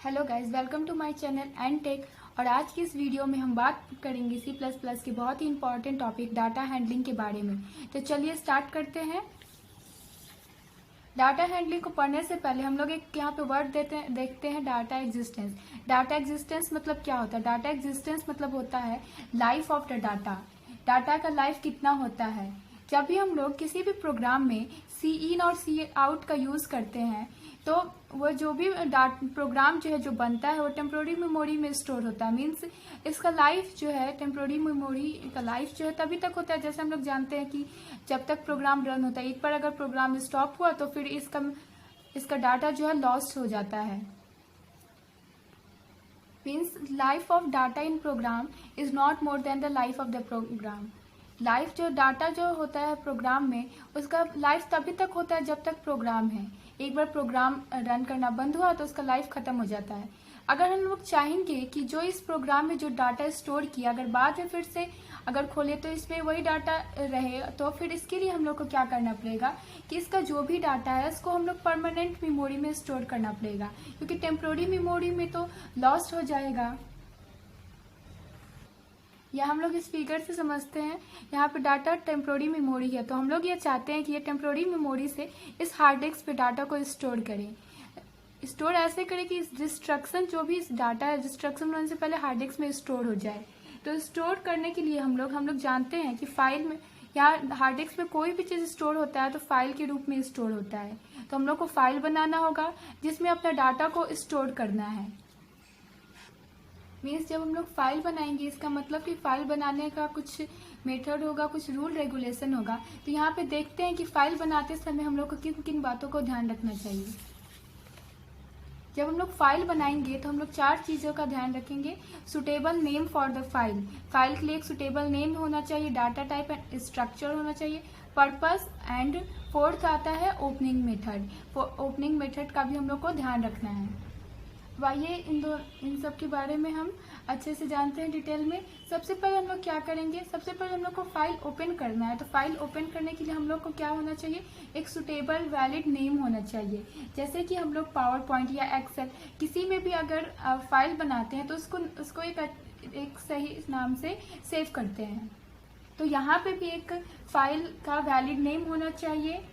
Hello guys, welcome to my channel and tech. और आज की इस वीडियो में हम बात करेंगे C++ के बहुत ही इंपॉर्टेंट टॉपिक डाटा हैंडलिंग के बारे में। तो चलिए स्टार्ट करते हैं। डाटा हैंडलिंग को पढ़ने से पहले हम लोग एक यहाँ पे वर्ड देखते हैं डाटा एग्जिस्टेंस। डाटा एग्जिस्टेंस मतलब क्या होता है? डाटा एग्जिस्टेंस मतलब होता है life of the data. Data का लाइफ कितना होता है? जब भी हम लोग किसी भी प्रोग्राम में सी इन और सी आउट का यूज करते हैं तो वो जो भी प्रोग्राम जो है जो बनता है वो टेम्पोररी मेमोरी में स्टोर होता है। मीन्स इसका लाइफ जो है टेम्पोररी मेमोरी का लाइफ जो है तभी तक होता है। जैसे हम लोग जानते हैं कि जब तक प्रोग्राम रन होता है, एक बार अगर प्रोग्राम स्टॉप हुआ तो फिर इसका डाटा जो है लॉस्ट हो जाता है। Means life of data in program is not more than the life of the program. Life जो डाटा जो होता है प्रोग्राम में, उसका लाइफ तभी तक होता है जब तक प्रोग्राम है। एक बार प्रोग्राम रन करना बंद हुआ तो उसका लाइफ खत्म हो जाता है। अगर हम लोग चाहेंगे कि जो इस प्रोग्राम में जो डाटा स्टोर किया अगर बाद में फिर से अगर खोले तो इसमें वही डाटा रहे, तो फिर इसके लिए हम लोग को क्या करना पड़ेगा कि इसका जो भी डाटा है उसको हम लोग परमानेंट मेमोरी में स्टोर करना पड़ेगा, क्योंकि टेम्पोररी मेमोरी में तो लॉस्ट हो जाएगा। या हम लोग इस फिगर से समझते हैं, यहाँ पे डाटा टेम्पोररी मेमोरी है तो हम लोग ये चाहते हैं कि ये टेम्पोररी मेमोरी से इस हार्ड डिस्क पे डाटा को स्टोर करें। स्टोर ऐसे करें कि डिस्ट्रक्शन जो भी इस डाटा है डिस्ट्रक्शन होने से पहले हार्ड डिस्क में स्टोर हो जाए। तो स्टोर करने के लिए हम लोग जानते हैं कि फाइल में या हार्ड डिस्क में कोई भी चीज़ स्टोर होता है तो फाइल के रूप में स्टोर होता है। तो हम लोग को फाइल बनाना होगा जिसमें अपना डाटा को स्टोर करना है। मीन्स जब हम लोग फाइल बनाएंगे इसका मतलब कि फाइल बनाने का कुछ मेथड होगा, कुछ रूल रेगुलेशन होगा। तो यहाँ पे देखते हैं कि फाइल बनाते समय हम लोग को किन किन बातों को ध्यान रखना चाहिए। जब हम लोग फाइल बनाएंगे तो हम लोग 4 चीज़ों का ध्यान रखेंगे। Suitable name for the file, file के लिए एक सुटेबल नेम होना चाहिए, डाटा टाइप एंड स्ट्रक्चर होना चाहिए, पर्पस एंड फोर्थ आता है ओपनिंग मेथड। ओपनिंग मेथड का भी हम लोग को ध्यान रखना है। आइए इन सब के बारे में हम अच्छे से जानते हैं डिटेल में। सबसे पहले हम लोग क्या करेंगे, सबसे पहले हम लोग को फाइल ओपन करना है। तो फाइल ओपन करने के लिए हम लोग को क्या होना चाहिए, एक सुटेबल वैलिड नेम होना चाहिए। जैसे कि हम लोग पावर पॉइंट या एक्सेल किसी में भी अगर फाइल बनाते हैं तो उसको एक सही नाम से सेव करते हैं। तो यहाँ पे भी एक फाइल का वैलिड नेम होना चाहिए।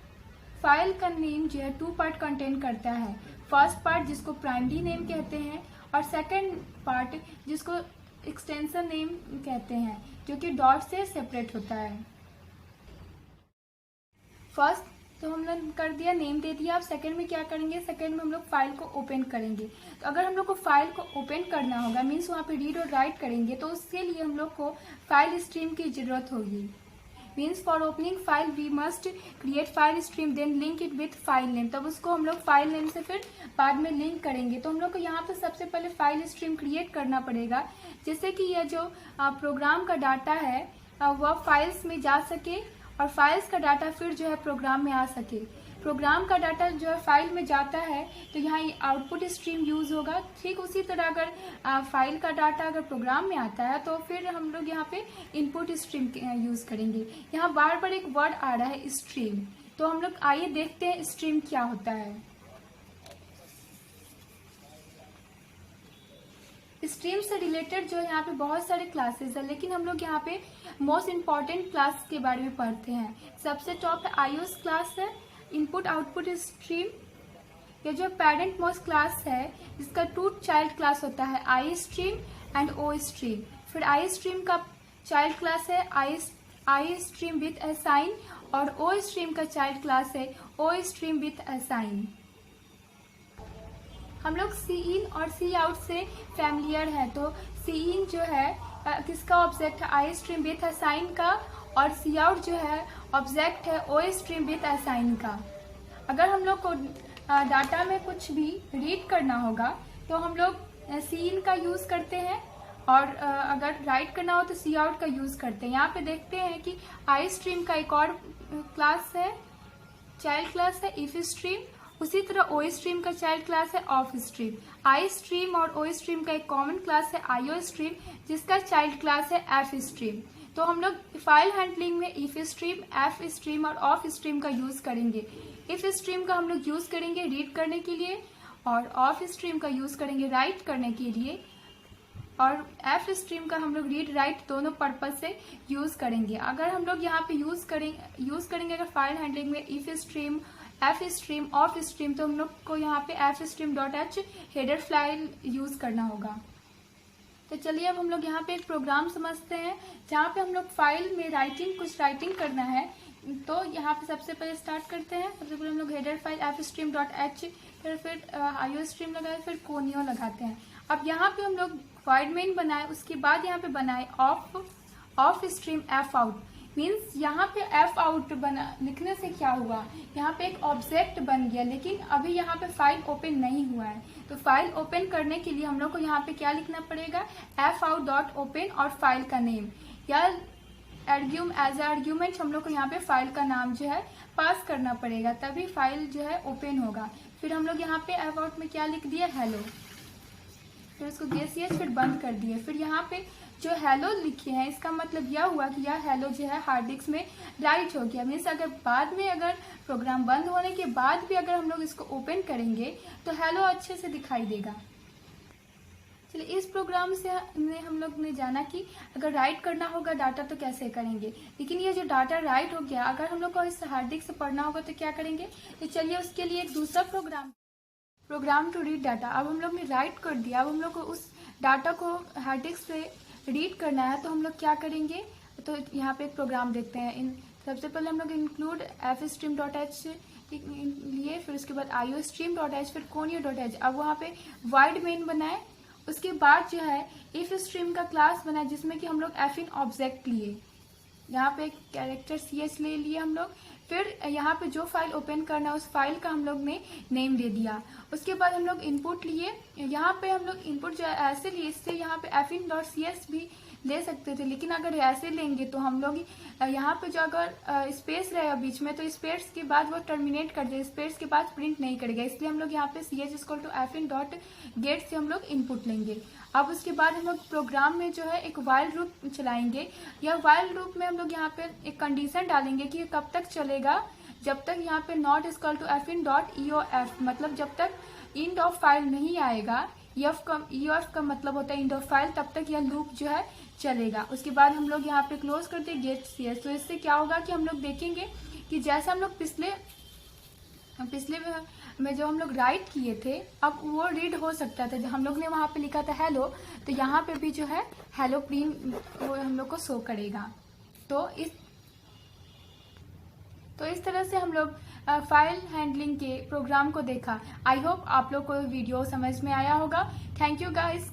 फाइल का नेम जो है 2 पार्ट कंटेन करता है। फर्स्ट पार्ट जिसको प्राइमरी नेम कहते हैं और सेकंड पार्ट जिसको एक्सटेंशन नेम कहते हैं, जो कि डॉट से सेपरेट होता है। फर्स्ट तो हमने कर दिया, नेम दे दिया। अब सेकंड में क्या करेंगे, सेकंड में हम लोग फाइल को ओपन करेंगे। तो अगर हम लोग को फाइल को ओपन करना होगा मीन्स वहाँ पे रीड और राइट करेंगे, तो उसके लिए हम लोग को फाइल स्ट्रीम की जरूरत होगी। Means for opening file we must create file stream then link it with file name. तब उसको हम लोग फाइल नेम से फिर बाद में लिंक करेंगे। तो हम लोग को यहाँ पे सबसे पहले फाइल स्ट्रीम क्रिएट करना पड़ेगा, जिससे कि यह जो प्रोग्राम का डाटा है वह फाइल्स में जा सके और फाइल्स का डाटा फिर जो है प्रोग्राम में आ सके। प्रोग्राम का डाटा जो है फाइल में जाता है तो यहाँ आउटपुट स्ट्रीम यूज होगा। ठीक उसी तरह अगर फाइल का डाटा अगर प्रोग्राम में आता है तो फिर हम लोग यहाँ पे इनपुट स्ट्रीम यूज करेंगे। यहाँ बार बार एक वर्ड आ रहा है स्ट्रीम, तो हम लोग आइए देखते हैं स्ट्रीम क्या होता है। स्ट्रीम से रिलेटेड जो यहाँ पे बहुत सारे क्लासेस है, लेकिन हम लोग यहाँ पे मोस्ट इम्पॉर्टेंट क्लास के बारे में पढ़ते हैं। सबसे टॉप है आईओएस क्लास है, इनपुट आउटपुट स्ट्रीम। ये जो पेरेंट मोस्ट क्लास है जिसका 2 चाइल्ड क्लास होता है, I stream and O stream. फिर आई स्ट्रीम का चाइल्ड क्लास है आई स्ट्रीम विथ असाइन और ओ स्ट्रीम का चाइल्ड क्लास है ओ स्ट्रीम विथ असाइन। हम लोग सी इन और सी आउट से फैमिलियर है। तो सी इन जो है किसका ऑब्जेक्ट है, आई स्ट्रीम विथ असाइन का, और सी आउट जो है ऑब्जेक्ट है ओ स्ट्रीम विथ असाइन का। अगर हम लोग को डाटा में कुछ भी रीड करना होगा तो हम लोग सी इन का यूज करते हैं और अगर राइट करना हो तो सी आउट का यूज करते हैं। यहाँ पे देखते हैं कि आई स्ट्रीम का एक और क्लास है, चाइल्ड क्लास है इफ स्ट्रीम। उसी तरह ओ स्ट्रीम का चाइल्ड क्लास है ऑफ स्ट्रीम। आई स्ट्रीम और ओ स्ट्रीम का एक कॉमन क्लास है आईओ स्ट्रीम, जिसका चाइल्ड क्लास है एफ स्ट्रीम। तो हम लोग फाइल हैंडलिंग में इफ स्ट्रीम, एफ स्ट्रीम और ऑफ स्ट्रीम का यूज करेंगे। इफ स्ट्रीम का हम लोग यूज करेंगे रीड करने के लिए और ऑफ स्ट्रीम का यूज करेंगे राइट करने के लिए, और एफ स्ट्रीम का हम लोग रीड राइट दोनों पर्पज से यूज करेंगे। अगर हम लोग यहाँ पे यूज करेंगे अगर फाइल हैंडलिंग में if stream, F stream, of stream, तो हम लोग को यहाँ पे F stream dot H header file use करना होगा। तो चलिए अब हम लोग यहाँ पे एक प्रोग्राम समझते हैं जहाँ पे हम लोग फाइल में कुछ राइटिंग करना है। तो यहाँ पे सबसे पहले स्टार्ट करते हैं। सबसे पहले हम लोग header file F stream dot H, फिर आईओ स्ट्रीम लगाए, फिर कोनियो लगाते हैं। अब यहाँ पे हम लोग वॉइड मेन बनाए, उसके बाद यहाँ पे बनाए of stream F out. Means यहाँ पे एफ आउट बना लिखने से क्या हुआ, यहाँ पे एक ऑब्जेक्ट बन गया, लेकिन अभी यहाँ पे फाइल ओपन नहीं हुआ है। तो फाइल ओपन करने के लिए हम लोग को यहाँ पे क्या लिखना पड़ेगा, एफ आउट डॉट ओपन और फाइल का नेम, या एज आर्ग्यूमेंट हम लोग को यहाँ पे फाइल का नाम जो है पास करना पड़ेगा, तभी फाइल जो है ओपन होगा। फिर हम लोग यहाँ पे एफ आउट में क्या लिख दिया, हेलो, फिर उसको गेसियस, फिर बंद कर दिए। फिर यहाँ पे जो हेलो लिखे हैं इसका मतलब यह हुआ कि यह हेलो जो है हार्ड डिस्क में राइट हो गया। मीन्स अगर बाद में अगर प्रोग्राम बंद होने के बाद भी अगर हम लोग इसको ओपन करेंगे तो हेलो अच्छे से दिखाई देगा। चलिए इस प्रोग्राम से हम लोग ने जाना कि अगर राइट करना होगा डाटा तो कैसे करेंगे, लेकिन ये जो डाटा राइट हो गया अगर हम लोग को इस हार्ड डिस्क से पढ़ना होगा तो क्या करेंगे। तो चलिए उसके लिए एक दूसरा प्रोग्राम टू रीड डाटा। अब हम लोग ने राइट कर दिया, अब हम लोग को उस डाटा को हार्ड डिस्क से रीड करना है, तो हम लोग क्या करेंगे। तो यहाँ पे एक प्रोग्राम देखते हैं। सबसे पहले हम लोग include F stream dot H लिए, फिर उसके बाद आईओ स्ट्रीम डॉट एच, फिर कोनियो डॉट एच। अब वहाँ पे वाइड मेन बनाए, उसके बाद जो है इफ स्ट्रीम का क्लास बनाए जिसमें कि हम लोग एफ इन ऑब्जेक्ट लिए, यहाँ पे एक कैरेक्टर सी एच ले लिए हम लोग। फिर यहाँ पे जो फाइल ओपन करना है उस फाइल का हम लोग ने नेम दे दिया। उसके बाद हम लोग इनपुट लिए, यहाँ पे हम लोग इनपुट जो है ऐसे लिए, इससे यहाँ पे F in dot C S भी ले सकते थे, लेकिन अगर ऐसे लेंगे तो हम लोग यहाँ पे जो अगर स्पेस रहेगा बीच में तो स्पेस के बाद वो टर्मिनेट कर दे, स्पेस के बाद प्रिंट नहीं करेगा, इसलिए हम लोग यहाँ पे C H equal to F in dot get से हम लोग इनपुट लेंगे। अब उसके बाद हम लोग प्रोग्राम में जो है एक वाइल लूप चलाएंगे। यह वाइल लूप में हम लोग यहाँ पे एक कंडीशन डालेंगे कि कब तक चलेगा, जब तक यहाँ पे not equal to F in dot E O F, मतलब जब तक इंड ऑफ फाइल नहीं आएगा, ई ऑफ का मतलब होता है इंड ऑफ फाइल, तब तक यह लूप जो है चलेगा। उसके बाद हम लोग यहाँ पे क्लोज करते हैं गेट सी एस। तो इससे क्या होगा कि हम लोग देखेंगे कि जैसा हम लोग पिछले में जो हम लोग राइट किए थे अब वो रीड हो सकता था। जब हम लोग ने वहाँ पे लिखा था हेलो, तो यहाँ पे भी जो है हेलो प्रिंट वो हम लोग को शो करेगा। तो इस तरह से हम लोग फाइल हैंडलिंग के प्रोग्राम को देखा। आई होप आप लोग को वीडियो समझ में आया होगा। Thank you guys.